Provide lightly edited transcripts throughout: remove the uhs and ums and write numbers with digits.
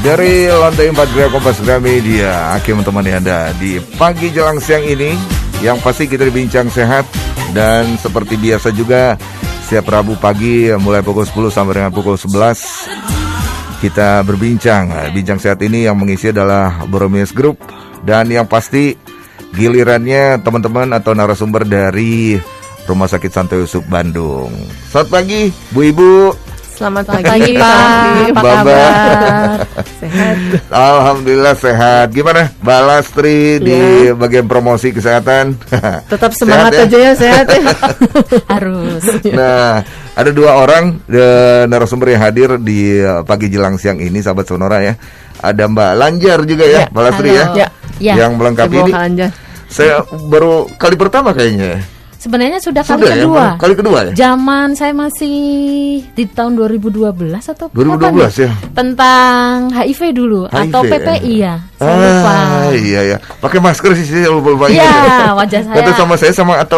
Dari lantai 4 Gria Kompas Gramedia, Hakim menemani Anda di pagi jelang siang ini. Yang pasti kita bincang sehat. Dan seperti biasa juga, setiap Rabu pagi mulai pukul 10 sampai dengan pukul 11 kita berbincang. Bincang sehat ini yang mengisi adalah Boromies Group. Dan yang pasti gilirannya teman-teman atau narasumber dari Rumah Sakit Santo Yusuf Bandung. Selamat pagi Bu Ibu. Selamat pagi Pak. Apa kabar? Sehat? Alhamdulillah sehat. Gimana Mbak Lastri di bagian promosi kesehatan? Tetap semangat sehat, aja ya, sehat ya. Harus. Nah, ada dua orang narasumber yang hadir di pagi jelang siang ini, sahabat Sonora ya. Ada Mbak Lanjar juga ya, Mbak Lastri ya. Yang melengkapi ini. Saya baru kali pertama kayaknya. Sebenarnya sudah kali kedua. Ya? Kali kedua ya? Zaman saya masih di tahun 2012 atau 2012 ya? Tentang HIV dulu atau PPI ya. Saya lupa. Iya ya. Pakai masker sih saya lupa. Iya, wajah saya. Atau sama saya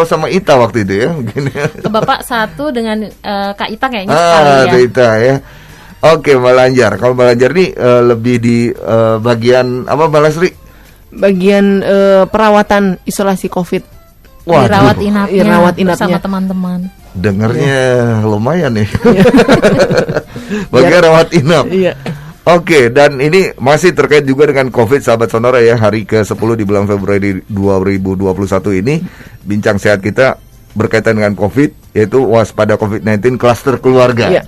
sama Ita waktu itu ya, mungkin. Ke Bapak satu dengan Kak Ita kayaknya sekali ya. Ita ya. Oke, Mbak Lanjar. Kalau Mbak Lanjar nih lebih di bagian apa Mbak Lasri? Bagian perawatan isolasi COVID. Dirawat inapnya bersama teman-teman. Dengarnya lumayan nih. Bagian rawat inap. Iya. Oke, dan ini masih terkait juga dengan COVID, sahabat Sonora ya. Hari ke-10 di bulan Februari 2021 ini, bincang sehat kita berkaitan dengan COVID, yaitu waspada COVID-19 klaster keluarga. Iya.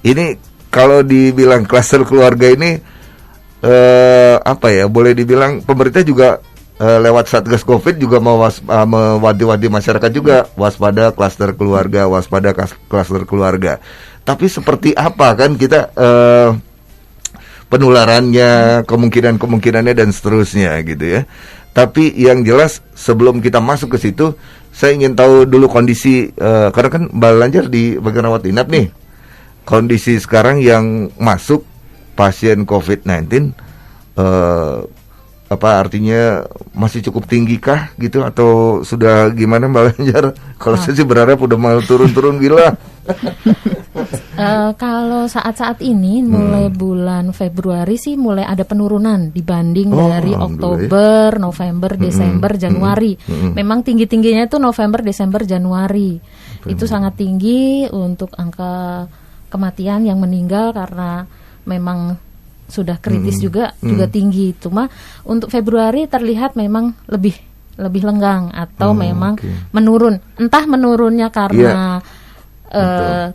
Ini kalau dibilang klaster keluarga ini apa ya? Boleh dibilang pemerintah juga lewat Satgas Covid juga mewanti-wanti masyarakat juga waspada klaster keluarga, waspada klaster keluarga. Tapi seperti apa kan kita penularannya, kemungkinannya dan seterusnya gitu ya. Tapi yang jelas sebelum kita masuk ke situ, saya ingin tahu dulu kondisi karena kan Mbak Lanjar di bagian rawat inap nih. Kondisi sekarang yang masuk pasien COVID-19 apa artinya masih cukup tinggi kah gitu atau sudah gimana Mbak Lanjar? Kalau saya sih berharap udah mau turun-turun gila. Kalau saat-saat ini mulai bulan Februari sih mulai ada penurunan dibanding dari Oktober, November, Desember, Januari. Memang tinggi-tingginya itu November, Desember, Januari. Itu sangat tinggi untuk angka kematian yang meninggal karena memang sudah kritis juga tinggi. Cuma untuk Februari terlihat memang lebih lenggang atau memang menurun. Entah menurunnya karena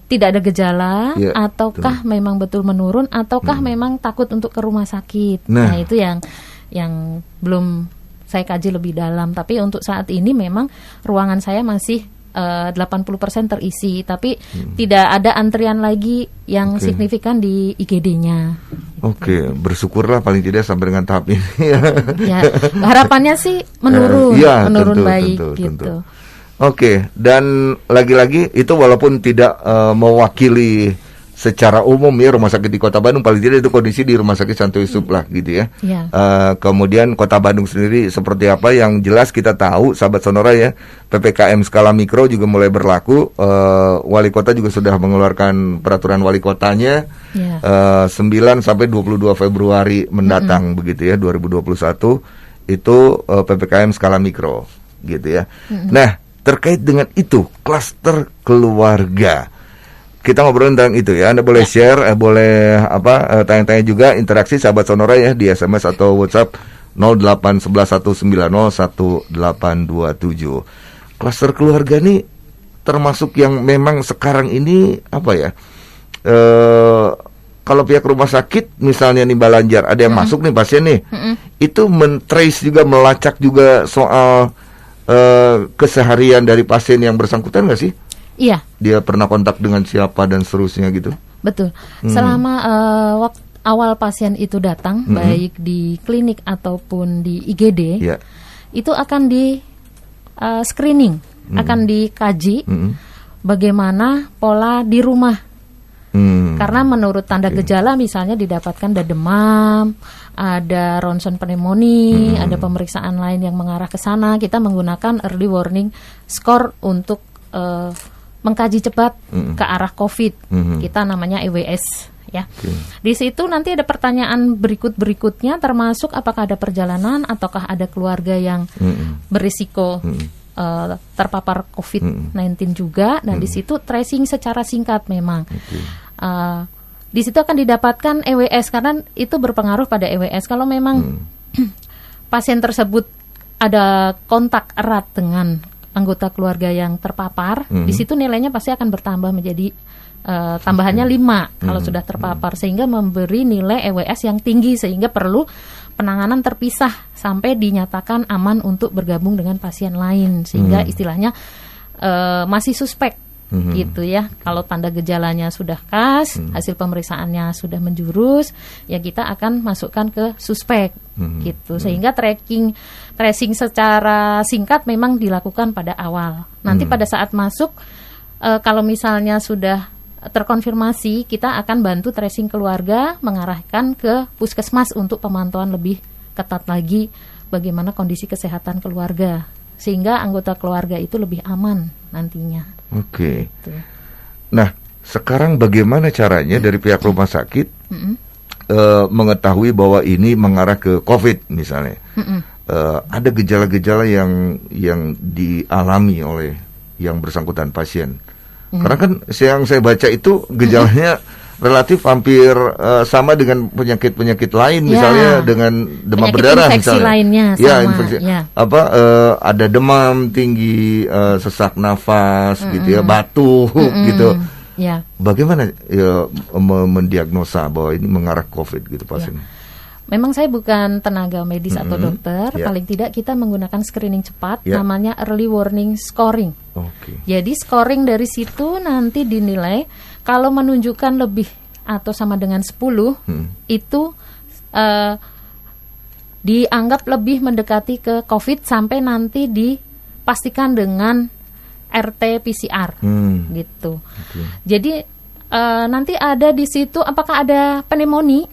tidak ada gejala ataukah memang betul menurun ataukah memang takut untuk ke rumah sakit. Nah itu yang belum saya kaji lebih dalam. Tapi untuk saat ini memang ruangan saya masih 80% terisi, tapi tidak ada antrian lagi yang signifikan di IGD-nya. Oke, bersyukurlah paling tidak sampai dengan tahap ini. Ya, harapannya sih menurun baik gitu. Oke, dan lagi-lagi itu walaupun tidak mewakili secara umum ya rumah sakit di Kota Bandung, paling tidak itu kondisi di Rumah Sakit Santo Yusuf lah gitu ya. Kemudian Kota Bandung sendiri seperti apa, yang jelas kita tahu sahabat Sonora ya, PPKM skala mikro juga mulai berlaku. Wali kota juga sudah mengeluarkan peraturan wali kotanya 9 sampai 22 Februari mendatang begitu ya 2021 itu PPKM skala mikro gitu ya. Nah, terkait dengan itu klaster keluarga, kita ngobrol tentang itu ya. Anda boleh share, boleh tanya-tanya juga, interaksi sahabat Sonora ya di SMS atau WhatsApp 08111191827. Klaster keluarga nih termasuk yang memang sekarang ini apa ya? Kalau pihak rumah sakit misalnya nih Mbak Lanjar ada yang masuk nih pasien nih, itu men-trace juga, melacak juga soal keseharian dari pasien yang bersangkutan nggak sih? Iya. Dia pernah kontak dengan siapa dan seterusnya gitu. Betul. Selama waktu awal pasien itu datang, baik di klinik ataupun di IGD, itu akan di screening, akan dikaji bagaimana pola di rumah. Karena menurut tanda gejala misalnya didapatkan ada demam, ada ronsen pneumonia, ada pemeriksaan lain yang mengarah ke sana, kita menggunakan early warning score untuk mengkaji cepat ke arah COVID. Kita namanya EWS ya. Di situ nanti ada pertanyaan berikutnya termasuk apakah ada perjalanan ataukah ada keluarga yang berisiko terpapar COVID-19 juga. Dan di situ tracing secara singkat memang. Di situ akan didapatkan EWS karena itu berpengaruh pada EWS. Kalau memang pasien tersebut ada kontak erat dengan anggota keluarga yang terpapar, di situ nilainya pasti akan bertambah menjadi tambahannya 5 kalau sudah terpapar, sehingga memberi nilai EWS yang tinggi sehingga perlu penanganan terpisah sampai dinyatakan aman untuk bergabung dengan pasien lain, sehingga istilahnya masih suspek gitu ya. Kalau tanda gejalanya sudah khas, hasil pemeriksaannya sudah menjurus, ya kita akan masukkan ke suspek gitu. Sehingga tracing secara singkat memang dilakukan pada awal. Nanti pada saat masuk kalau misalnya sudah terkonfirmasi, kita akan bantu tracing keluarga, mengarahkan ke puskesmas untuk pemantauan lebih ketat lagi bagaimana kondisi kesehatan keluarga, sehingga anggota keluarga itu lebih aman nantinya. Oke. Nah, sekarang bagaimana caranya dari pihak rumah sakit mengetahui bahwa ini mengarah ke COVID misalnya? Ada gejala-gejala yang dialami oleh yang bersangkutan pasien. Karena kan yang saya baca itu gejalanya relatif hampir sama dengan penyakit-penyakit lain, misalnya dengan demam penyakit berdarah infeksi misalnya. lainnya sama. Ya, infeksi. Ada demam tinggi, sesak nafas gitu ya, batuk gitu. Ya. Bagaimana mendiagnosa bahwa ini mengarah COVID gitu pasien? Memang saya bukan tenaga medis atau dokter, paling tidak kita menggunakan screening cepat, namanya early warning scoring. Jadi scoring dari situ nanti dinilai, kalau menunjukkan lebih atau sama dengan 10, itu dianggap lebih mendekati ke COVID sampai nanti dipastikan dengan RT-PCR gitu. Jadi nanti ada di situ apakah ada pneumonia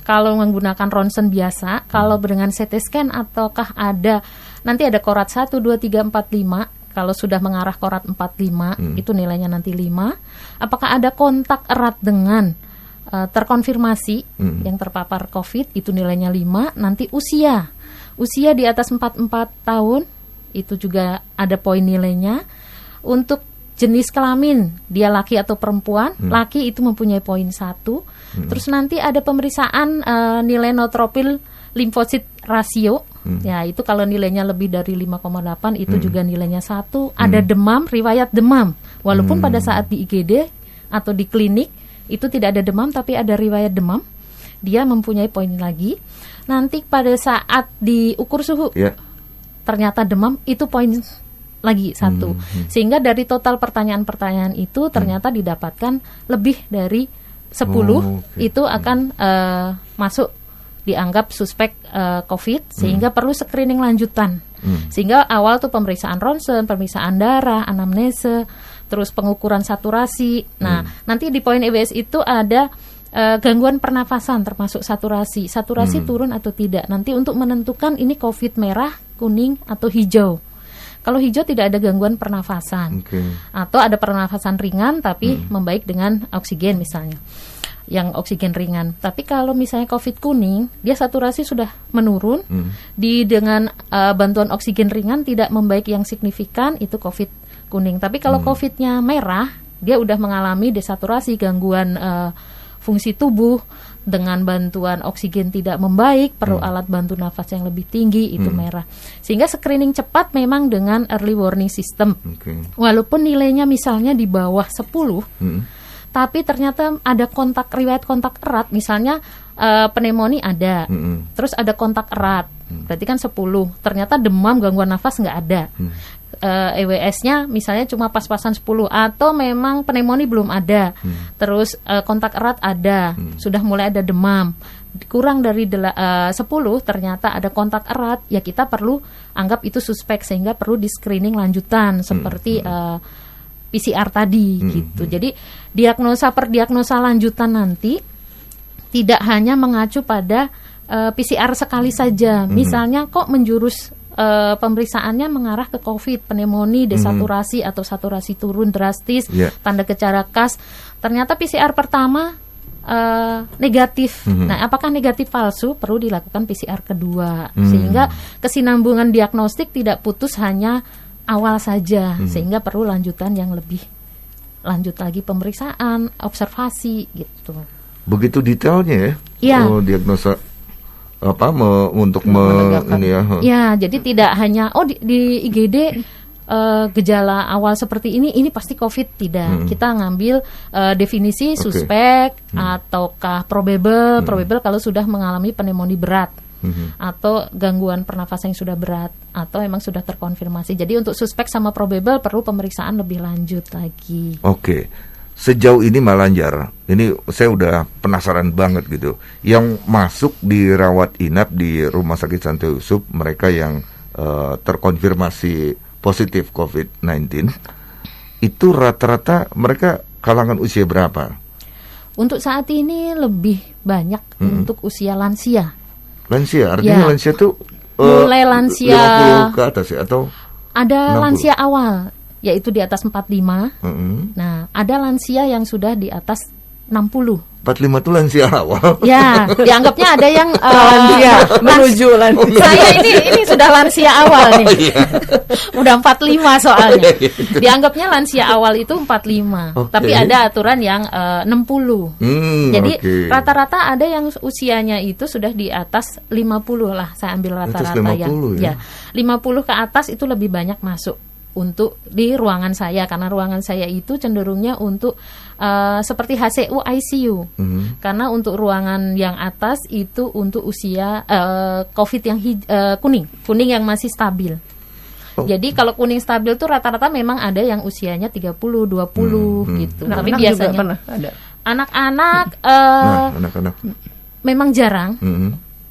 kalau menggunakan ronsen biasa, kalau dengan CT scan ataukah ada nanti ada korat 1, 2, 3, 4, 5. Kalau sudah mengarah korat 4, 5 itu nilainya nanti 5. Apakah ada kontak erat dengan terkonfirmasi yang terpapar COVID, itu nilainya 5. Nanti usia di atas 44 tahun itu juga ada poin nilainya. Untuk jenis kelamin, dia laki atau perempuan, laki itu mempunyai poin 1. Terus nanti ada pemeriksaan nilai neutrophil limfosit rasio. Ya, itu kalau nilainya lebih dari 5,8 itu juga nilainya 1. Ada demam, riwayat demam. Walaupun pada saat di IGD atau di klinik itu tidak ada demam tapi ada riwayat demam, dia mempunyai poin lagi. Nanti pada saat diukur suhu, ternyata demam, itu poin lagi 1. Sehingga dari total pertanyaan-pertanyaan itu ternyata didapatkan lebih dari 10 itu akan masuk dianggap suspek COVID, sehingga perlu screening lanjutan. Sehingga awal tuh pemeriksaan ronsen, pemeriksaan darah, anamnese, terus pengukuran saturasi. Nah, nanti di poin EWS itu ada gangguan pernafasan termasuk saturasi. Saturasi turun atau tidak. Nanti untuk menentukan ini COVID merah, kuning atau hijau. Kalau hijau tidak ada gangguan pernafasan, atau ada pernafasan ringan tapi membaik dengan oksigen misalnya, yang oksigen ringan. Tapi kalau misalnya COVID kuning, dia saturasi sudah menurun, dengan bantuan oksigen ringan tidak membaik yang signifikan, itu COVID kuning. Tapi kalau COVID-nya merah, dia udah mengalami desaturasi, gangguan fungsi tubuh, dengan bantuan oksigen tidak membaik, perlu alat bantu nafas yang lebih tinggi, itu merah. Sehingga screening cepat memang dengan early warning system. Walaupun nilainya misalnya di bawah 10, tapi ternyata ada riwayat kontak erat, misalnya pneumonia ada, terus ada kontak erat, berarti kan 10. Ternyata demam, gangguan nafas nggak ada. EWS-nya misalnya cuma pas-pasan 10, atau memang pneumonia belum ada, terus kontak erat ada, sudah mulai ada demam, kurang dari 10 ternyata ada kontak erat, ya kita perlu anggap itu suspek, sehingga perlu di screening lanjutan seperti PCR tadi gitu. Jadi diagnosa per diagnosa lanjutan nanti tidak hanya mengacu pada PCR sekali saja. Misalnya kok menjurus pemeriksaannya mengarah ke COVID, pneumonia, desaturasi atau saturasi turun drastis, tanda gejala khas. Ternyata PCR pertama negatif. Nah, apakah negatif palsu? Perlu dilakukan PCR kedua, sehingga kesinambungan diagnostik tidak putus hanya awal saja, sehingga perlu lanjutan yang lebih lanjut lagi, pemeriksaan, observasi gitu. Begitu detailnya ya? Iya. Diagnosa untuk ini ya. Ya, jadi tidak hanya di IGD gejala awal seperti ini pasti COVID, tidak. Kita ngambil definisi suspek ataukah probable kalau sudah mengalami pneumonia berat atau gangguan pernafasan yang sudah berat atau emang sudah terkonfirmasi. Jadi untuk suspek sama probable perlu pemeriksaan lebih lanjut lagi. Oke. Sejauh ini Malanjar, ini saya udah penasaran banget gitu. Yang masuk dirawat inap di Rumah Sakit Santo Yusuf, mereka yang terkonfirmasi positif COVID-19, itu rata-rata mereka kalangan usia berapa? Untuk saat ini lebih banyak untuk usia lansia. Lansia, artinya lansia tuh mulai lansia 50 ke atas ya, atau ada 60? Lansia awal, yaitu di atas 45. Nah, ada lansia yang sudah di atas 60. 45 itu lansia awal. Ya, dianggapnya ada yang lansia menuju lansia. Saya ini sudah lansia awal nih. Udah 45 soalnya. Dianggapnya lansia awal itu 45. Tapi ada aturan yang 60. Jadi rata-rata ada yang usianya itu sudah di atas 50 lah. Saya ambil rata-rata ya. 50 ke atas itu lebih banyak masuk untuk di ruangan saya, karena ruangan saya itu cenderungnya untuk seperti HCU ICU. Karena untuk ruangan yang atas itu untuk usia COVID yang kuning yang masih stabil. Jadi kalau kuning stabil tuh rata-rata memang ada yang usianya 30, 20 gitu. Tapi biasanya juga ada. Anak-anak anak-anak memang jarang.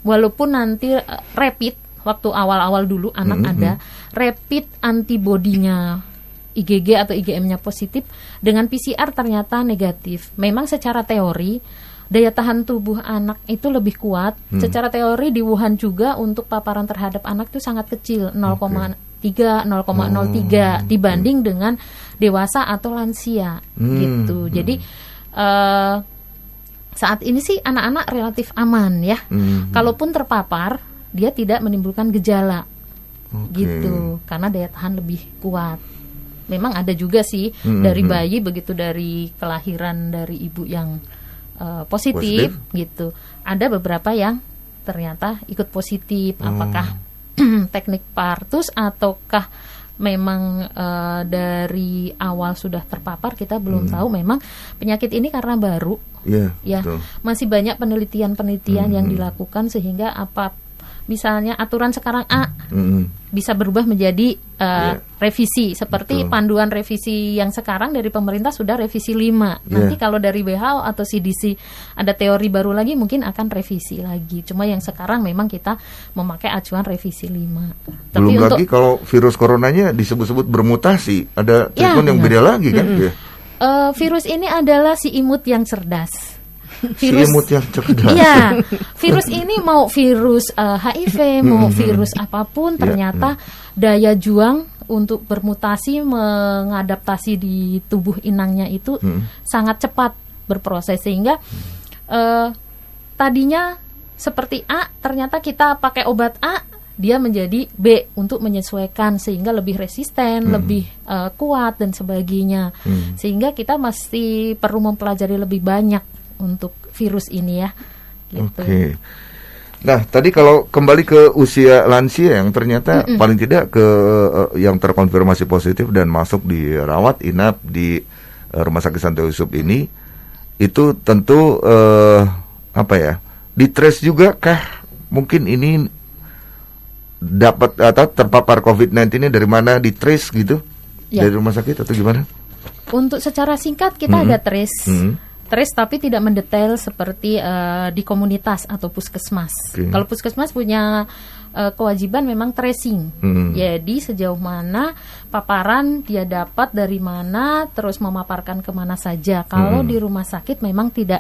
Walaupun nanti rapid waktu awal-awal dulu anak ada rapid antibodinya IgG atau IgM-nya positif, dengan PCR ternyata negatif. Memang secara teori daya tahan tubuh anak itu lebih kuat. Secara teori di Wuhan juga untuk paparan terhadap anak itu sangat kecil, 0,03 dibanding dengan dewasa atau lansia gitu. Jadi saat ini sih anak-anak relatif aman ya. Kalaupun terpapar, dia tidak menimbulkan gejala gitu, karena daya tahan lebih kuat. Memang ada juga sih dari bayi, begitu dari kelahiran dari ibu yang positif gitu, ada beberapa yang ternyata ikut positif. Apakah teknik partus ataukah memang dari awal sudah terpapar, kita belum tahu. Memang penyakit ini karena baru masih banyak penelitian yang dilakukan, sehingga misalnya aturan sekarang A bisa berubah menjadi revisi, seperti panduan revisi yang sekarang dari pemerintah sudah revisi 5. Nanti kalau dari WHO atau CDC ada teori baru lagi, mungkin akan revisi lagi. Cuma yang sekarang memang kita memakai acuan revisi 5. Belum lagi kalau virus coronanya disebut-sebut bermutasi, ada treatment yang beda lagi kan? Virus ini adalah si imut yang cerdas. Virus yang cerdas. Iya, virus ini mau virus HIV, mau virus apapun, ternyata daya juang untuk bermutasi, mengadaptasi di tubuh inangnya itu sangat cepat berproses, sehingga tadinya seperti A, ternyata kita pakai obat A, dia menjadi B untuk menyesuaikan, sehingga lebih resisten, lebih kuat dan sebagainya. Sehingga kita masih perlu mempelajari lebih banyak untuk virus ini ya. Gitu. Oke. Nah, tadi kalau kembali ke usia lansia yang ternyata paling tidak yang terkonfirmasi positif dan masuk di rawat inap di Rumah Sakit Santo Yusuf ini, itu tentu ditrace juga kah? Mungkin ini dapat atau terpapar COVID-19 ini dari mana, ditrace gitu? Dari rumah sakit atau gimana? Untuk secara singkat kita ada trace. Trace tapi tidak mendetail seperti di komunitas atau puskesmas. Kalau puskesmas punya kewajiban memang tracing. Jadi sejauh mana paparan dia dapat dari mana, terus memaparkan kemana saja. Kalau di rumah sakit memang tidak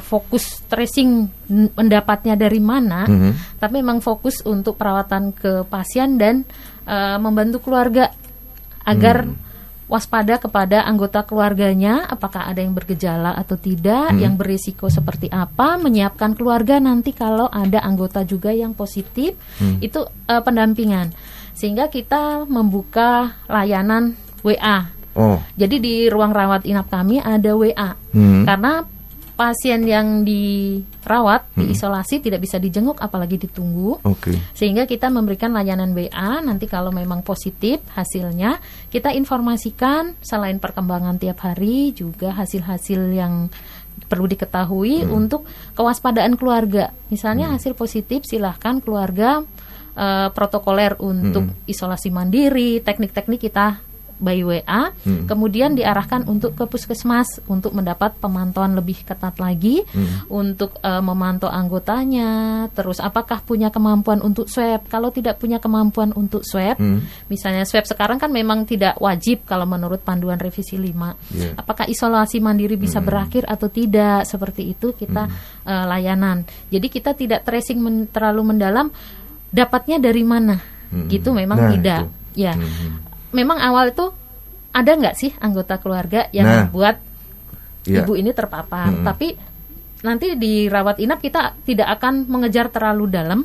fokus tracing mendapatnya dari mana, tapi memang fokus untuk perawatan ke pasien dan membantu keluarga agar waspada kepada anggota keluarganya, apakah ada yang bergejala atau tidak, yang berisiko seperti apa, menyiapkan keluarga nanti kalau ada anggota juga yang positif, itu pendampingan. Sehingga kita membuka layanan WA. Jadi di ruang rawat inap kami ada WA, karena pasien yang dirawat, diisolasi tidak bisa dijenguk apalagi ditunggu. Sehingga kita memberikan layanan WA. Nanti kalau memang positif hasilnya, kita informasikan selain perkembangan tiap hari juga hasil-hasil yang perlu diketahui untuk kewaspadaan keluarga. Misalnya hasil positif, silahkan keluarga protokoler untuk isolasi mandiri, teknik-teknik kita by WA, kemudian diarahkan untuk ke puskesmas untuk mendapat pemantauan lebih ketat lagi, untuk memantau anggotanya, terus apakah punya kemampuan untuk swab. Kalau tidak punya kemampuan untuk swab, misalnya swab sekarang kan memang tidak wajib kalau menurut panduan revisi 5. Apakah isolasi mandiri bisa berakhir atau tidak, seperti itu kita layanan. Jadi kita tidak tracing terlalu mendalam, dapatnya dari mana, gitu memang tidak. Itu. Ya. Memang awal itu ada nggak sih anggota keluarga yang membuat ibu ini terpapar, tapi nanti di rawat inap kita tidak akan mengejar terlalu dalam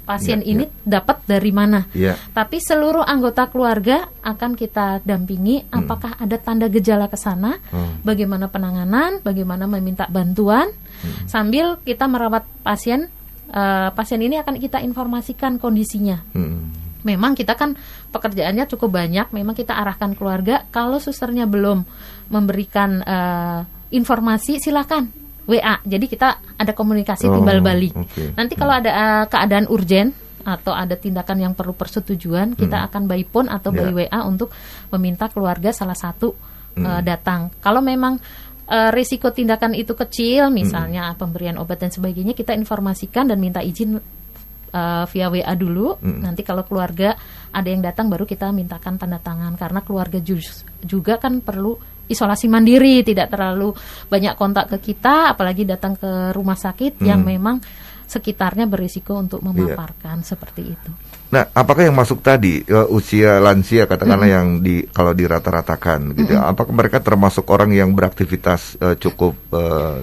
pasien ini dapat dari mana, tapi seluruh anggota keluarga akan kita dampingi apakah ada tanda gejala ke sana, bagaimana penanganan, bagaimana meminta bantuan, sambil kita merawat pasien. Pasien ini akan kita informasikan kondisinya. Memang kita kan pekerjaannya cukup banyak, memang kita arahkan keluarga. Kalau susternya belum memberikan informasi, silakan WA. Jadi kita ada komunikasi timbal balik. Nanti kalau ada keadaan urgen atau ada tindakan yang perlu persetujuan, kita akan by phone atau by WA untuk meminta keluarga salah satu datang. Kalau memang risiko tindakan itu kecil, misalnya pemberian obat dan sebagainya, kita informasikan dan minta izin via WA dulu. Nanti kalau keluarga ada yang datang baru kita mintakan tanda tangan, karena keluarga juga kan perlu isolasi mandiri, tidak terlalu banyak kontak ke kita, apalagi datang ke rumah sakit yang memang sekitarnya berisiko untuk memaparkan, seperti itu. Nah, apakah yang masuk tadi usia lansia katakanlah yang kalau dirata-ratakan gitu, apakah mereka termasuk orang yang beraktivitas cukup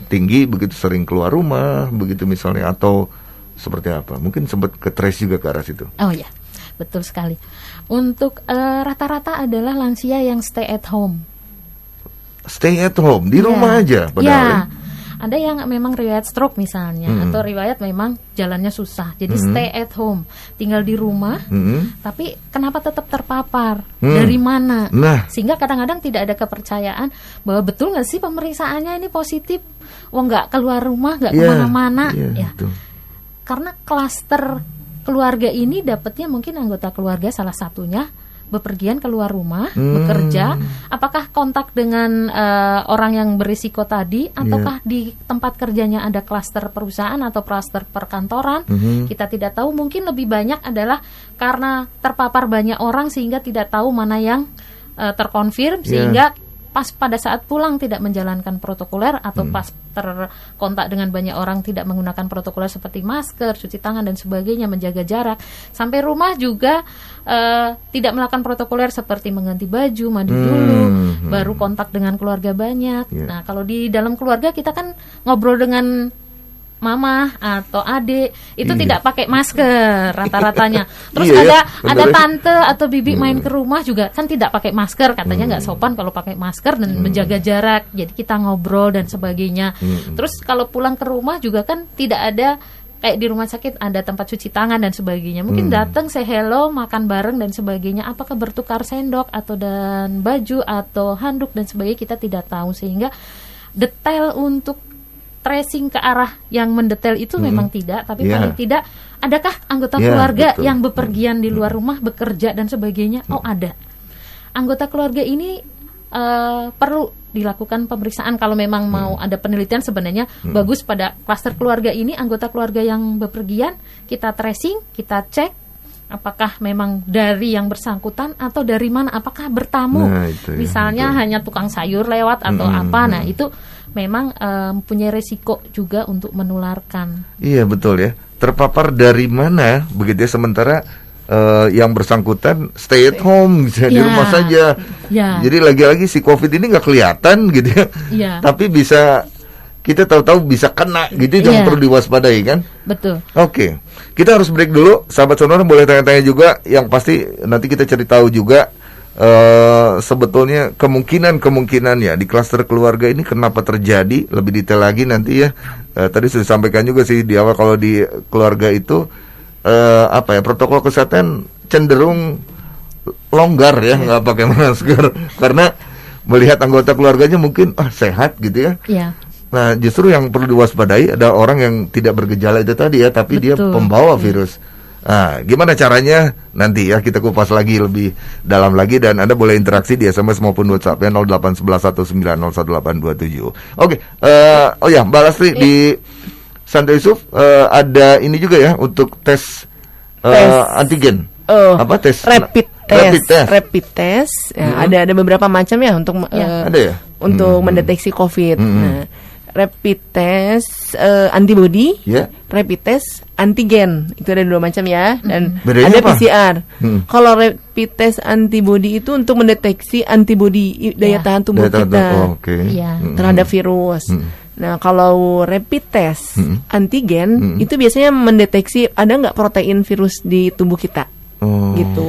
tinggi, begitu sering keluar rumah, begitu misalnya, atau seperti apa? Mungkin sempat ke trace juga ke arah situ. Oh ya, betul sekali. Untuk rata-rata adalah lansia yang stay at home. Stay at home, di rumah aja padahal. Ada yang memang riwayat stroke misalnya, atau riwayat memang jalannya susah. Jadi stay at home, tinggal di rumah, tapi kenapa tetap terpapar? Dari mana? Sehingga kadang-kadang tidak ada kepercayaan bahwa betul nggak sih pemeriksaannya ini positif? Nggak keluar rumah, nggak kemana-mana. Karena klaster keluarga ini dapatnya mungkin anggota keluarga salah satunya bepergian keluar rumah, bekerja, apakah kontak dengan orang yang berisiko tadi, ataukah di tempat kerjanya ada klaster perusahaan atau klaster perkantoran, kita tidak tahu. Mungkin lebih banyak adalah karena terpapar banyak orang sehingga tidak tahu mana yang terkonfirm, sehingga pas pada saat pulang tidak menjalankan protokoler, atau pas terkontak dengan banyak orang tidak menggunakan protokoler seperti masker, cuci tangan dan sebagainya, menjaga jarak. Sampai rumah juga tidak melakukan protokoler seperti mengganti baju, mandi dulu, baru kontak dengan keluarga banyak. Nah, kalau di dalam keluarga kita kan ngobrol dengan mama atau adik itu tidak pakai masker rata-ratanya. Terus ada tante atau bibi main ke rumah juga kan tidak pakai masker, katanya nggak sopan kalau pakai masker dan menjaga jarak. Jadi kita ngobrol dan sebagainya. Terus kalau pulang ke rumah juga kan tidak ada kayak di rumah sakit ada tempat cuci tangan dan sebagainya. Mungkin datang say hello, makan bareng dan sebagainya. Apakah bertukar sendok atau dan baju atau handuk dan sebagainya, kita tidak tahu. Sehingga detail untuk tracing ke arah yang mendetail itu memang tidak, tapi paling tidak adakah anggota keluarga yang bepergian di luar rumah, bekerja dan sebagainya? Oh, ada. Anggota keluarga ini perlu dilakukan pemeriksaan. Kalau memang mau ada penelitian, sebenarnya bagus pada klaster keluarga ini, anggota keluarga yang bepergian kita tracing, kita cek apakah memang dari yang bersangkutan atau dari mana, apakah bertamu, misalnya hanya tukang sayur lewat atau apa. Nah, itu memang punya resiko juga untuk menularkan. Iya, betul ya. Terpapar dari mana begitu ya, sementara yang bersangkutan stay at home gitu, di rumah saja. Jadi lagi-lagi si COVID ini nggak kelihatan gitu ya. Tapi bisa kita tahu-tahu bisa kena gitu, yang perlu diwaspadai kan. Betul. Oke. Kita harus break dulu. Sahabat Sonora boleh tanya-tanya juga, yang pasti nanti kita cari tahu juga sebetulnya kemungkinan ya di klaster keluarga ini kenapa terjadi, lebih detail lagi nanti ya. Tadi sudah disampaikan juga sih di awal kalau di keluarga itu protokol kesehatan cenderung longgar ya, nggak pakai masker karena melihat anggota keluarganya mungkin sehat gitu ya. Nah justru yang perlu diwaspadai ada orang yang tidak bergejala itu tadi ya, tapi dia pembawa virus. Nah, gimana caranya nanti ya kita kupas lagi lebih dalam lagi, dan Anda boleh interaksi di SMS maupun WhatsApp ya 0811190827. Oke, Mbak Lastri di Santo Yusuf ada ini juga ya untuk tes antigen. Tes rapid test. Ya, ada beberapa macam ya untuk ada ya untuk mendeteksi COVID. Nah, rapid test antibody, rapid test antigen, itu ada 2 macam ya, dan bedanya ada apa? PCR. Kalau rapid test antibody itu untuk mendeteksi antibody, daya tahan tubuh kita terhadap virus. Nah, kalau rapid test antigen itu biasanya mendeteksi ada nggak protein virus di tubuh kita. Gitu.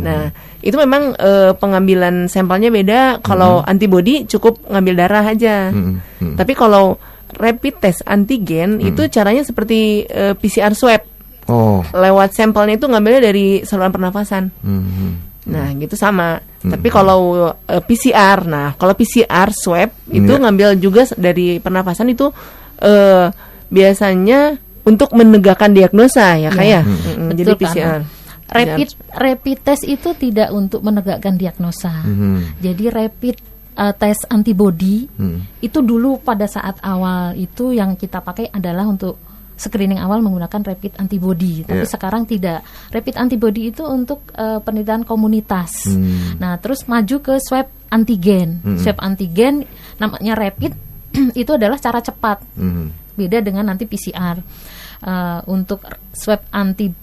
Nah, itu memang pengambilan sampelnya beda. Kalau antibody cukup ngambil darah aja. Tapi kalau rapid test antigen itu caranya seperti PCR swab. Lewat sampelnya itu ngambilnya dari saluran pernafasan. Nah, gitu sama. Tapi kalau PCR, kalau PCR swab itu ngambil juga dari pernafasan itu biasanya untuk menegakkan diagnosa ya kayak. Jadi PCR. Rapid test itu tidak untuk menegakkan diagnosa. Jadi rapid tes antibody itu dulu pada saat awal itu yang kita pakai adalah untuk screening awal menggunakan rapid antibody. Tapi sekarang tidak. Rapid antibody itu untuk penelitian komunitas. Nah, terus maju ke swab antigen. Swab antigen namanya rapid itu adalah cara cepat. Beda dengan nanti PCR. Untuk swab antigen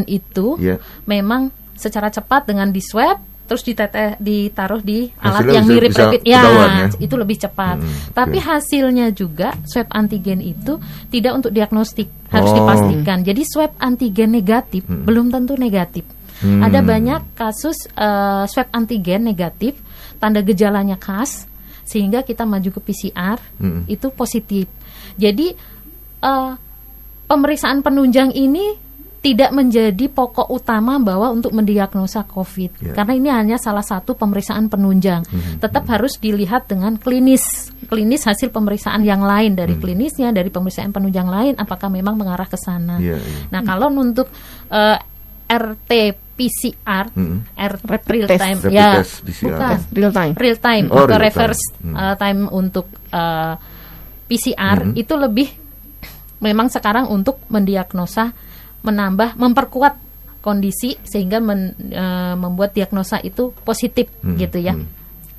itu memang secara cepat dengan di swab terus ditaruh di alat yang mirip rapid itu lebih cepat. Tapi hasilnya juga swab antigen itu tidak untuk diagnostik, harus dipastikan. Jadi swab antigen negatif belum tentu negatif. Ada banyak kasus swab antigen negatif, tanda gejalanya khas sehingga kita maju ke PCR itu positif. Jadi pemeriksaan penunjang ini tidak menjadi pokok utama bahwa untuk mendiagnosa COVID, karena ini hanya salah satu pemeriksaan penunjang. Tetap harus dilihat dengan klinis hasil pemeriksaan yang lain dari klinisnya, dari pemeriksaan penunjang lain, apakah memang mengarah ke sana. Nah, kalau untuk RT-PCR, real time, real time atau reverse time untuk PCR itu lebih memang sekarang untuk mendiagnosa, memperkuat kondisi sehingga membuat diagnosa itu positif gitu ya.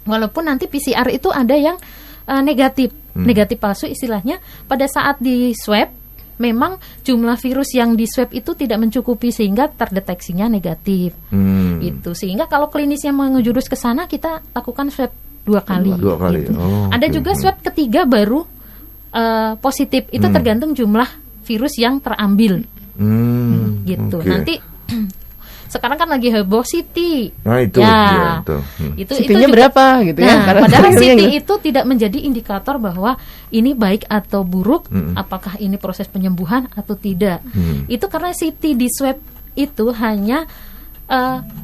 Walaupun nanti PCR itu ada yang negatif palsu istilahnya, pada saat di swab memang jumlah virus yang di swab itu tidak mencukupi sehingga terdeteksinya negatif. Itu sehingga kalau klinisnya menjurus ke sana kita lakukan swab 2 kali. Gitu. Ada juga swab ketiga baru positif, itu tergantung jumlah virus yang terambil. Gitu. Nanti sekarang kan lagi heboh Siti. Nah itu Sitinya berapa gitu ya. Padahal Siti itu tidak menjadi indikator bahwa ini baik atau buruk, apakah ini proses penyembuhan atau tidak. Itu karena Siti di swab itu hanya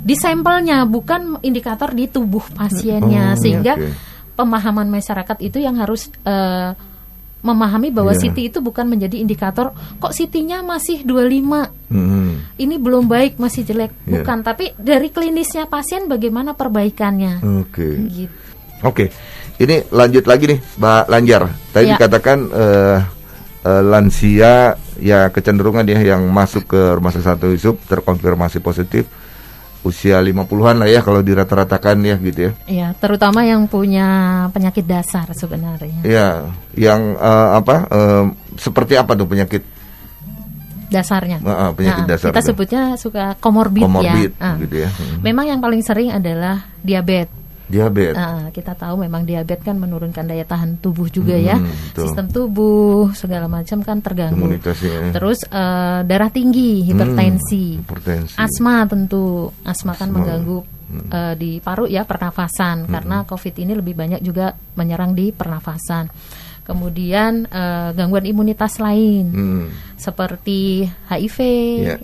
di sampelnya, bukan indikator di tubuh pasiennya. Sehingga pemahaman masyarakat itu yang harus memahami bahwa Siti itu bukan menjadi indikator kok Sitinya masih 25, ini belum baik, masih jelek, bukan. Tapi dari klinisnya pasien bagaimana perbaikannya. Oke. Ini lanjut lagi nih Mbak Lanjar. Tadi dikatakan lansia ya kecenderungan yang masuk ke Rumah Sakit Santo Yusuf terkonfirmasi positif usia 50-an lah ya kalau dirata-ratakan ya gitu ya. Iya, terutama yang punya penyakit dasar sebenarnya. Iya, yang seperti apa tuh penyakit? dasarnya. Penyakit dasar. Kita sebutnya suka komorbid ya. Gitu ya. Memang yang paling sering adalah diabetes. Kita tahu memang diabetes kan menurunkan daya tahan tubuh juga ya. Betul. Sistem tubuh segala macam kan terganggu. Terus darah tinggi, hipertensi. Asma tentu. Asma kan mengganggu di paru ya, pernafasan. Karena COVID ini lebih banyak juga menyerang di pernafasan. Kemudian gangguan imunitas lain seperti HIV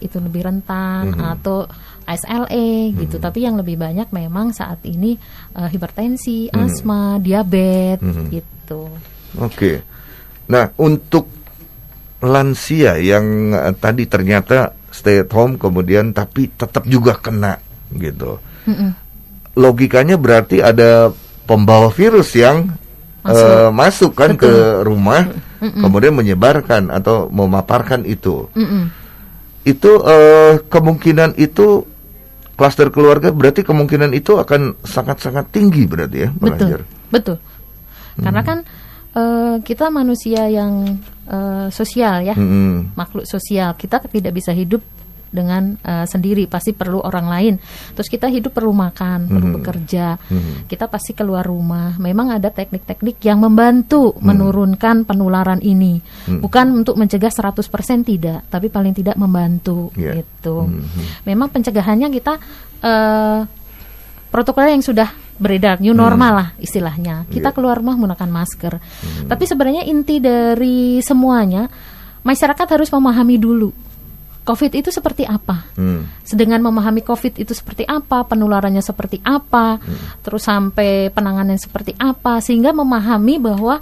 itu lebih rentan, atau SLE gitu. Tapi yang lebih banyak memang saat ini hipertensi, asma, diabetes gitu. Oke. Nah, untuk lansia yang tadi ternyata stay at home kemudian tapi tetap juga kena gitu. Logikanya berarti ada pembawa virus yang masuk kan ke rumah, kemudian menyebarkan atau memaparkan itu. Itu kemungkinan itu klaster keluarga, berarti kemungkinan itu akan sangat-sangat tinggi berarti ya, Betul. Karena kan kita manusia yang sosial ya, makhluk sosial. Kita tidak bisa hidup dengan sendiri, pasti perlu orang lain. Terus kita hidup perlu makan, perlu bekerja. Kita pasti keluar rumah. Memang ada teknik-teknik yang membantu menurunkan penularan ini. Bukan untuk mencegah 100% tidak, tapi paling tidak membantu gitu. Memang pencegahannya kita protokol yang sudah beredar, new normal lah istilahnya. Kita keluar rumah menggunakan masker. Tapi sebenarnya inti dari semuanya, masyarakat harus memahami dulu COVID itu seperti apa. Sedangkan memahami COVID itu seperti apa, penularannya seperti apa, terus sampai penanganan seperti apa, sehingga memahami bahwa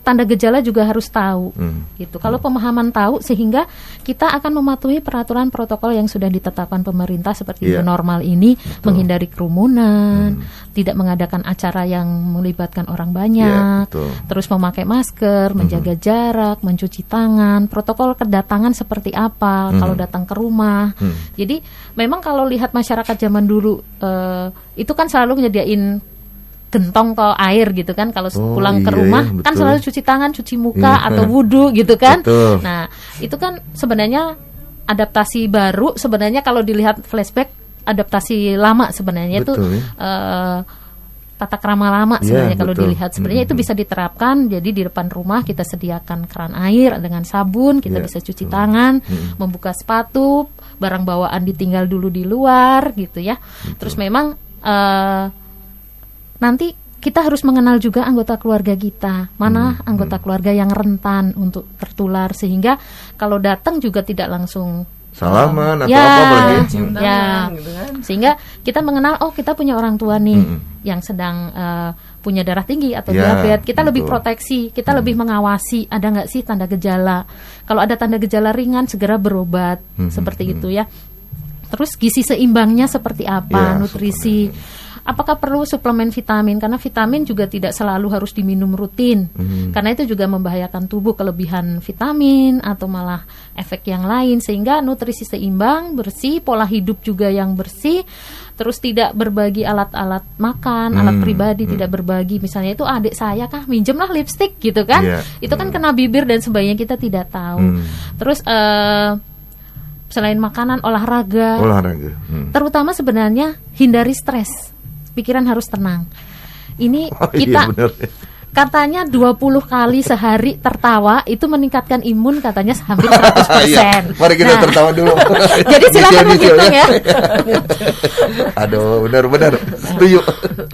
tanda gejala juga harus tahu gitu. Kalau pemahaman tahu, sehingga kita akan mematuhi peraturan protokol yang sudah ditetapkan pemerintah seperti new normal ini, menghindari kerumunan, tidak mengadakan acara yang melibatkan orang banyak, terus memakai masker, menjaga jarak, mencuci tangan, protokol kedatangan seperti apa kalau datang ke rumah. Jadi memang kalau lihat masyarakat zaman dulu itu kan selalu nyediain gentong atau air gitu kan, kalau pulang ke rumah kan selalu cuci tangan, cuci muka atau wudhu gitu kan. Nah itu kan sebenarnya adaptasi baru, sebenarnya kalau dilihat flashback adaptasi lama sebenarnya itu tata krama lama sebenarnya kalau dilihat sebenarnya itu bisa diterapkan. Jadi di depan rumah kita sediakan keran air dengan sabun, kita bisa cuci tangan, membuka sepatu, barang bawaan ditinggal dulu di luar gitu ya. Terus memang nanti kita harus mengenal juga anggota keluarga kita, mana anggota keluarga yang rentan untuk tertular, sehingga kalau datang juga tidak langsung salaman atau apa gitu kan. Sehingga kita mengenal, oh kita punya orang tua nih yang sedang punya darah tinggi atau diabetes, kita lebih proteksi, kita lebih mengawasi ada nggak sih tanda gejala. Kalau ada tanda gejala ringan segera berobat, seperti itu ya. Terus gizi seimbangnya seperti apa, nutrisi. Apakah perlu suplemen vitamin? Karena vitamin juga tidak selalu harus diminum rutin. Karena itu juga membahayakan tubuh, kelebihan vitamin atau malah efek yang lain. Sehingga nutrisi seimbang, bersih, pola hidup juga yang bersih. Terus tidak berbagi alat-alat makan, alat pribadi, tidak berbagi. Misalnya itu adik saya kah, minjemlah lipstik gitu kan. Itu kan kena bibir dan sebagainya, kita tidak tahu. Terus selain makanan, olahraga. Terutama sebenarnya hindari stres. Pikiran harus tenang. Ini kita katanya 20 kali sehari tertawa itu meningkatkan imun katanya hampir 100%. Mari kita tertawa dulu. Jadi silakan menghitung ya. Aduh, benar-benar setuju.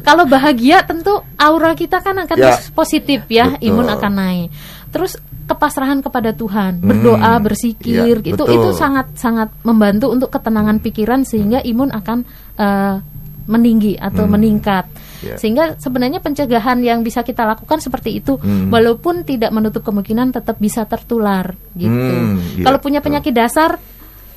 Kalau bahagia tentu aura kita kan akan positif ya, imun akan naik. Terus kepasrahan kepada Tuhan, berdoa, berzikir, itu sangat membantu untuk ketenangan pikiran, sehingga imun akan meninggi atau meningkat. Sehingga sebenarnya pencegahan yang bisa kita lakukan seperti itu, walaupun tidak menutup kemungkinan tetap bisa tertular gitu. Kalau punya penyakit dasar,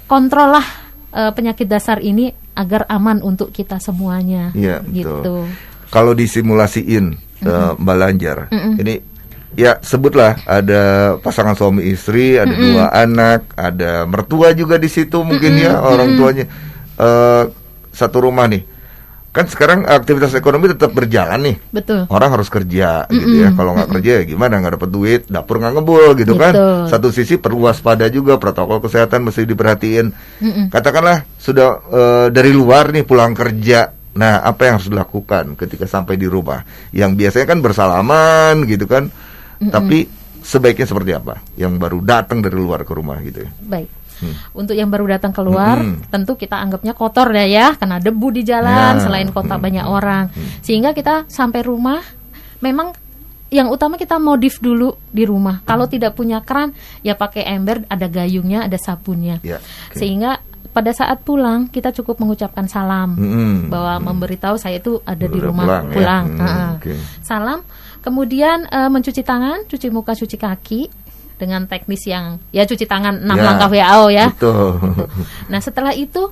kontrollah penyakit dasar ini agar aman untuk kita semuanya gitu. Kalau disimulasiin Mbak Lanjar, ini ya sebutlah ada pasangan suami istri, ada 2 anak, ada mertua juga di situ mungkin ya, orang tuanya satu rumah nih. kan sekarang aktivitas ekonomi tetap berjalan nih. Betul. Orang harus kerja gitu ya. Kalau nggak kerja ya gimana, nggak dapat duit, dapur nggak ngebul gitu kan. Satu sisi perlu waspada juga, protokol kesehatan mesti diperhatiin. Katakanlah sudah dari luar nih pulang kerja. Nah, apa yang harus dilakukan ketika sampai di rumah? Yang biasanya kan bersalaman gitu kan. Tapi sebaiknya seperti apa? Yang baru datang dari luar ke rumah gitu ya. Baik. Untuk yang baru datang keluar, tentu kita anggapnya kotor ya, kena debu di jalan, selain kota banyak orang. Sehingga kita sampai rumah, memang yang utama kita modif dulu di rumah. Kalau tidak punya keran, ya pakai ember, ada gayungnya, ada sabunnya. Sehingga pada saat pulang, kita cukup mengucapkan salam, bahwa memberitahu saya itu ada di rumah pulang. Salam, kemudian mencuci tangan, cuci muka, cuci kaki, dengan teknis yang ya cuci tangan 6 langkah WHO ya. Betul. Nah setelah itu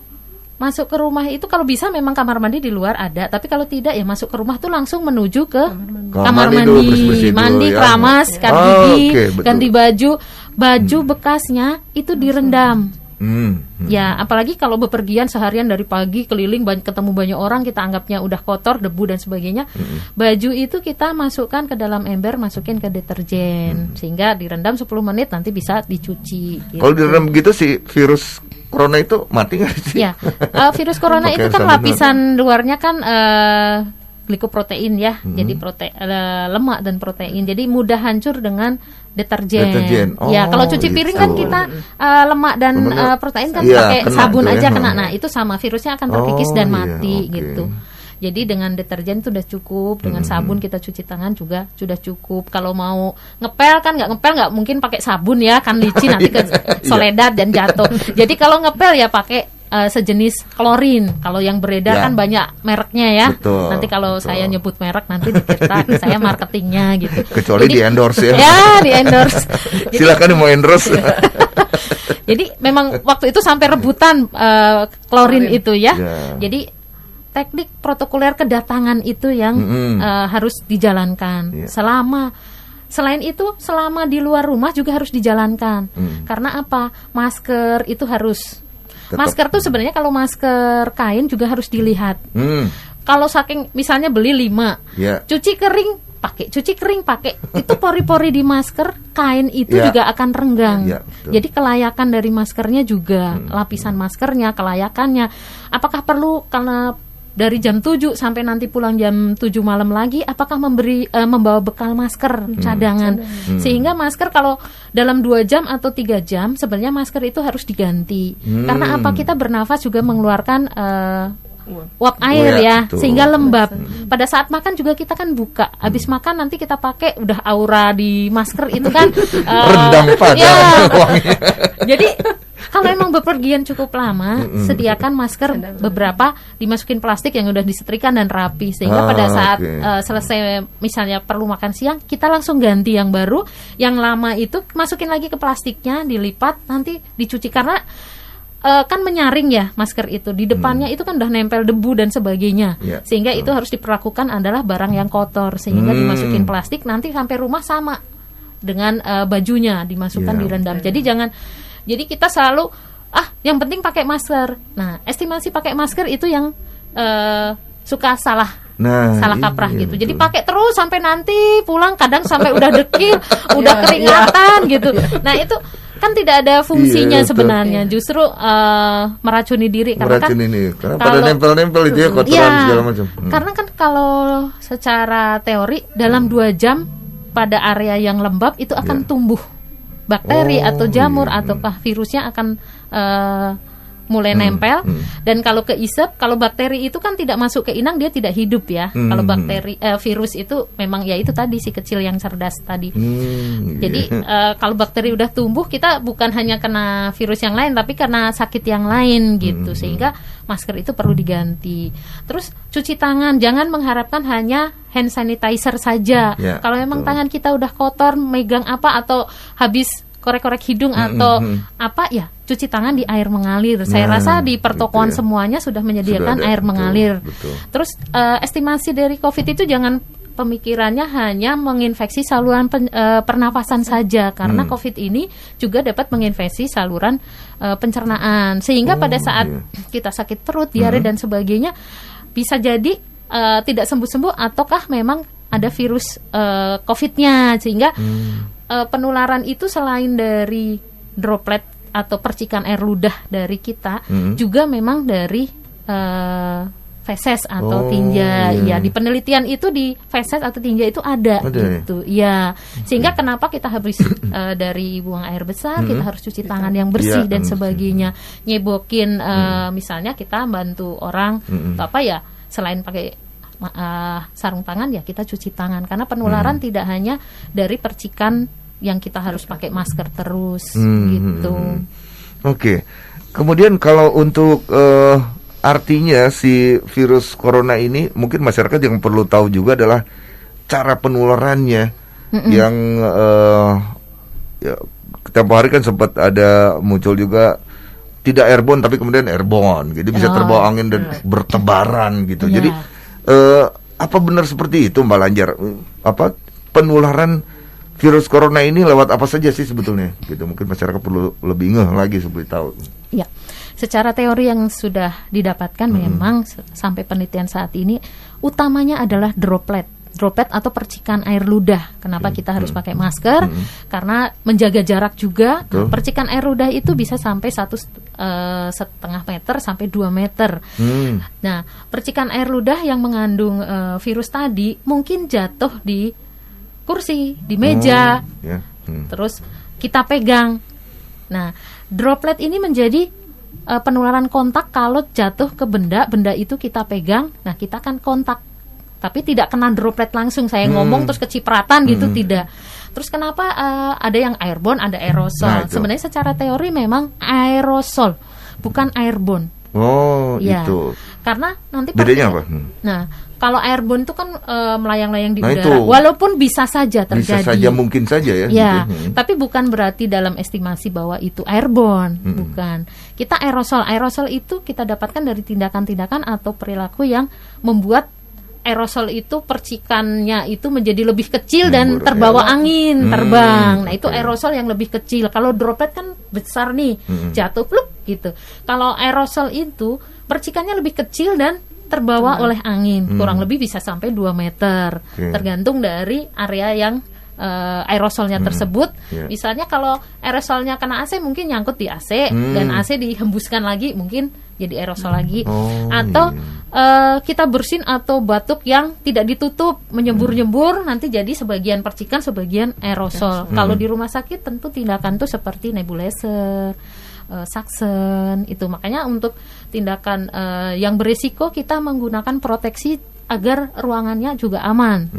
masuk ke rumah itu kalau bisa memang kamar mandi di luar ada, tapi kalau tidak ya masuk ke rumah tuh langsung menuju ke kamar mandi, mandi, keramas, sikat gigi, ganti baju bekasnya itu direndam. Ya apalagi kalau bepergian seharian dari pagi keliling ketemu banyak orang, kita anggapnya udah kotor, debu dan sebagainya. Baju itu kita masukkan ke dalam ember, masukin ke deterjen sehingga direndam 10 menit, nanti bisa dicuci gitu. Kalau direndam gitu si virus corona itu mati nggak sih? Ya, virus corona itu kan lapisan luarnya kan glikoprotein ya, jadi lemak dan protein, jadi mudah hancur dengan deterjen. Ya, kalau cuci piring kan kita lemak dan protein kan pakai sabun aja kena. Nah, itu sama, virusnya akan terkikis dan mati gitu. Jadi dengan deterjen itu sudah cukup, dengan sabun kita cuci tangan juga sudah cukup. Kalau mau ngepel kan nggak mungkin pakai sabun ya, kan licin nanti ke Soledad dan jatuh. Jadi kalau ngepel ya pakai sejenis klorin. Kalau yang beredar kan banyak mereknya ya. Betul, nanti kalau saya nyebut merek nanti dikira saya marketingnya gitu. Kecuali di endorse ya. Ya di endorse. Silakan mau endorse. Jadi memang waktu itu sampai rebutan klorin itu ya. Jadi teknik protokoler kedatangan itu yang harus dijalankan. Selain itu selama di luar rumah juga harus dijalankan. Karena apa? Masker itu harus masker tuh sebenarnya kalau masker kain juga harus dilihat. Kalau saking misalnya beli 5, cuci kering pakai, itu pori-pori di masker kain itu juga akan renggang. Jadi kelayakan dari maskernya juga, lapisan maskernya, kelayakannya. Apakah perlu karena dari jam 7 sampai nanti pulang jam 7 malam lagi, apakah membawa bekal masker cadangan? Sehingga masker kalau dalam 2 jam atau 3 jam sebenarnya masker itu harus diganti. Karena apa? Kita bernafas juga mengeluarkan uap air sehingga lembab. Pada saat makan juga kita kan buka. Habis makan nanti kita pakai udah aura di masker itu kan rendang padang wanginya. Jadi kalau emang bepergian cukup lama, sediakan masker beberapa dimasukin plastik yang udah disetrika dan rapi, sehingga pada saat selesai misalnya perlu makan siang, kita langsung ganti yang baru, yang lama itu masukin lagi ke plastiknya, dilipat, nanti dicuci karena kan menyaring ya masker itu, di depannya itu kan udah nempel debu dan sebagainya, sehingga itu harus diperlakukan adalah barang yang kotor, sehingga dimasukin plastik, nanti sampai rumah sama dengan bajunya dimasukkan direndam. Jadi kita selalu yang penting pakai masker. Nah, estimasi pakai masker itu yang suka salah kaprah gitu. Jadi pakai terus sampai nanti pulang, kadang sampai udah dekil, udah keringatan gitu. Nah, itu kan tidak ada fungsinya sebenarnya. Justru meracuni diri karena pada nempel-nempel itu ya kotoran segala macam. Karena kan kalau secara teori dalam 2 jam pada area yang lembab itu akan tumbuh bakteri atau jamur ataukah virusnya akan mulai nempel. Dan kalau keisep, kalau bakteri itu kan tidak masuk ke inang, dia tidak hidup ya. Kalau bakteri virus itu memang ya itu tadi si kecil yang cerdas tadi. Jadi kalau bakteri udah tumbuh, kita bukan hanya kena virus yang lain tapi kena sakit yang lain gitu. Sehingga masker itu perlu diganti. Terus cuci tangan, jangan mengharapkan hanya hand sanitizer saja. Kalau memang tangan kita udah kotor, megang apa atau habis korek-korek hidung atau apa ya, cuci tangan di air mengalir. Saya rasa di pertokoan semuanya sudah menyediakan air mengalir. Terus estimasi dari COVID itu jangan pemikirannya hanya menginfeksi saluran pernapasan saja, karena COVID ini juga dapat menginfeksi saluran pencernaan, sehingga pada saat kita sakit perut, diare dan sebagainya, bisa jadi tidak sembuh-sembuh ataukah memang ada virus COVID-nya, sehingga penularan itu selain dari droplet atau percikan air ludah dari kita, juga memang dari feses atau tinja. Ya, di penelitian itu di feses atau tinja itu ada gitu. Ya, sehingga kenapa kita habis dari buang air besar, kita harus cuci tangan yang bersih dan sebagainya. Nyebokin misalnya kita bantu orang apa ya, selain pakai sarung tangan ya kita cuci tangan, karena penularan tidak hanya dari percikan yang kita harus pakai masker terus gitu. Oke. Kemudian kalau untuk artinya si virus corona ini, mungkin masyarakat yang perlu tahu juga adalah cara penularannya yang ya, tempo hari kan sempat ada muncul juga tidak airborne tapi kemudian airborne, jadi bisa terbawa angin dan bertebaran gitu. Jadi apa benar seperti itu Mbak Lanjar? Apa penularan virus corona ini lewat apa saja sih sebetulnya? Gitu, mungkin masyarakat perlu lebih ngeh lagi supaya tahu. Ya, secara teori yang sudah didapatkan memang sampai penelitian saat ini utamanya adalah droplet atau percikan air ludah. Kenapa kita harus pakai masker? Karena menjaga jarak juga. Percikan air ludah itu bisa sampai 1,5 meter sampai 2 meter. Nah, percikan air ludah yang mengandung virus tadi mungkin jatuh di kursi, di meja, terus kita pegang. Nah, droplet ini menjadi penularan kontak kalau jatuh ke benda itu kita pegang, nah kita akan kontak. Tapi tidak kena droplet langsung, saya ngomong terus kecipratan gitu, tidak. Terus kenapa ada yang airborne, ada aerosol? Sebenarnya secara teori memang aerosol, bukan airborne. Oh, ya, itu. Karena nanti bedanya apa? Nah, kalau airborne itu kan melayang-layang di udara. Walaupun bisa saja terjadi. Bisa saja, mungkin saja ya. Ya, gitu. Tapi bukan berarti dalam estimasi bahwa itu airborne, bukan. Kita aerosol. Aerosol itu kita dapatkan dari tindakan-tindakan atau perilaku yang membuat aerosol itu percikannya itu menjadi lebih kecil dan terbawa angin, terbang. Nah, itu aerosol yang lebih kecil. Kalau droplet kan besar nih, jatuh pluk gitu. Kalau aerosol itu percikannya lebih kecil dan terbawa oleh angin. Kurang lebih bisa sampai 2 meter. Tergantung dari area yang aerosolnya tersebut. Misalnya kalau aerosolnya kena AC mungkin nyangkut di AC dan AC dihembuskan lagi mungkin jadi aerosol lagi. Atau kita bersin atau batuk yang tidak ditutup menyembur-nyembur nanti jadi sebagian percikan sebagian aerosol. Kalau di rumah sakit tentu tindakan itu seperti nebulizer, suction itu. Makanya untuk tindakan yang berisiko kita menggunakan proteksi agar ruangannya juga aman.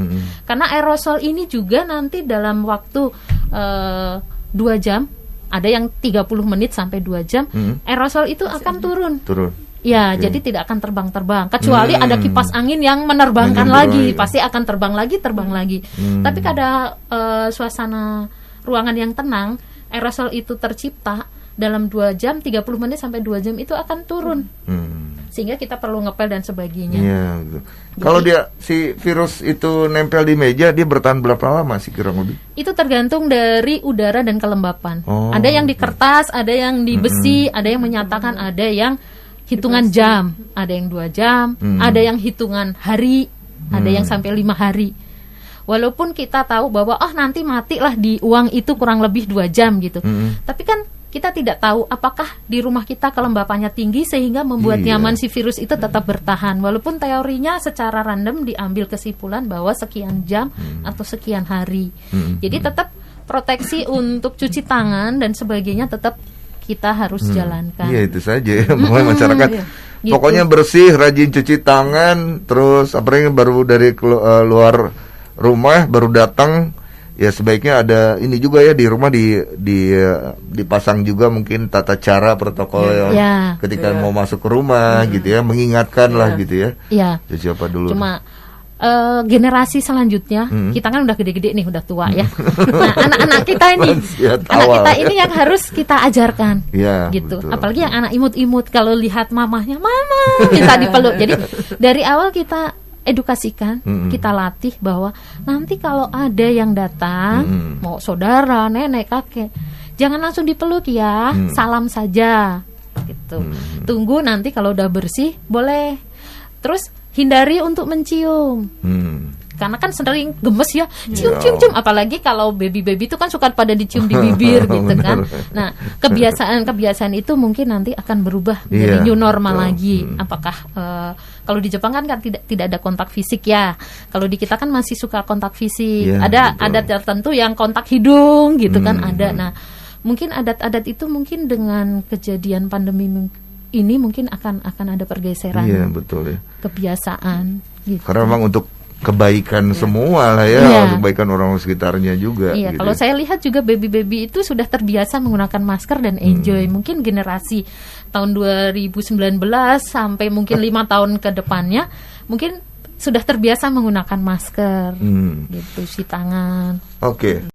Karena aerosol ini juga nanti dalam waktu 2 jam, ada yang 30 menit sampai 2 jam, aerosol itu akan turun. Ya, jadi tidak akan terbang-terbang. Kecuali ada kipas angin yang menerbangkan lagi, pasti akan terbang lagi. Tapi kada suasana ruangan yang tenang, aerosol itu tercipta dalam 2 jam, 30 menit sampai 2 jam itu akan turun. Sehingga kita perlu ngepel dan sebagainya. Iya, gitu. Kalau dia si virus itu nempel di meja, dia bertahan berapa lama sih kurang lebih? Itu tergantung dari udara dan kelembapan. Ada yang di kertas, ada yang di besi, ada yang menyatakan, ada yang hitungan jam, ada yang 2 jam, ada yang hitungan hari, ada yang sampai 5 hari. Walaupun kita tahu bahwa nanti matilah di uang itu kurang lebih 2 jam gitu. Tapi kan kita tidak tahu apakah di rumah kita kelembapannya tinggi sehingga membuat nyaman si virus itu tetap bertahan. Walaupun teorinya secara random diambil kesimpulan bahwa sekian jam atau sekian hari. Jadi tetap proteksi untuk cuci tangan dan sebagainya tetap kita harus jalankan. Iya, itu saja ya. Mulai masyarakat gitu. Pokoknya bersih, rajin cuci tangan, terus apalagi baru dari luar rumah baru datang. Ya sebaiknya ada ini juga ya di rumah dipasang juga mungkin tata cara protokol ketika mau masuk ke rumah gitu ya, mengingatkan lah gitu ya. Iya. Siapa dulu? Cuma generasi selanjutnya kita kan udah gede-gede nih, udah tua ya. Nah, anak-anak kita ini yang harus kita ajarkan. Ya, gitu. Betul. Apalagi yang anak imut-imut kalau lihat mamahnya, mama minta dipeluk. Jadi dari awal kita edukasikan, kita latih bahwa nanti kalau ada yang datang, mau saudara, nenek, kakek, jangan langsung dipeluk ya, salam saja, gitu. Tunggu nanti kalau udah bersih, boleh. Terus hindari untuk mencium. Karena kan sering gemes ya, cium, apalagi kalau baby itu kan suka pada dicium di bibir gitu kan. Nah, kebiasaan itu mungkin nanti akan berubah menjadi new normal lagi. Apakah kalau di Jepang kan tidak ada kontak fisik ya. Kalau di kita kan masih suka kontak fisik. Ada adat tertentu yang kontak hidung gitu kan ada. Nah, mungkin adat-adat itu mungkin dengan kejadian pandemi ini mungkin akan ada pergeseran. Iya, betul ya. Kebiasaan gitu. Karena memang untuk kebaikan semua lah ya, untuk kebaikan orang sekitarnya juga. Iya, gitu. kalau saya lihat juga baby itu sudah terbiasa menggunakan masker dan enjoy. Mungkin generasi tahun 2019 sampai mungkin 5 tahun ke depannya mungkin sudah terbiasa menggunakan masker, gitu, cuci tangan. Oke.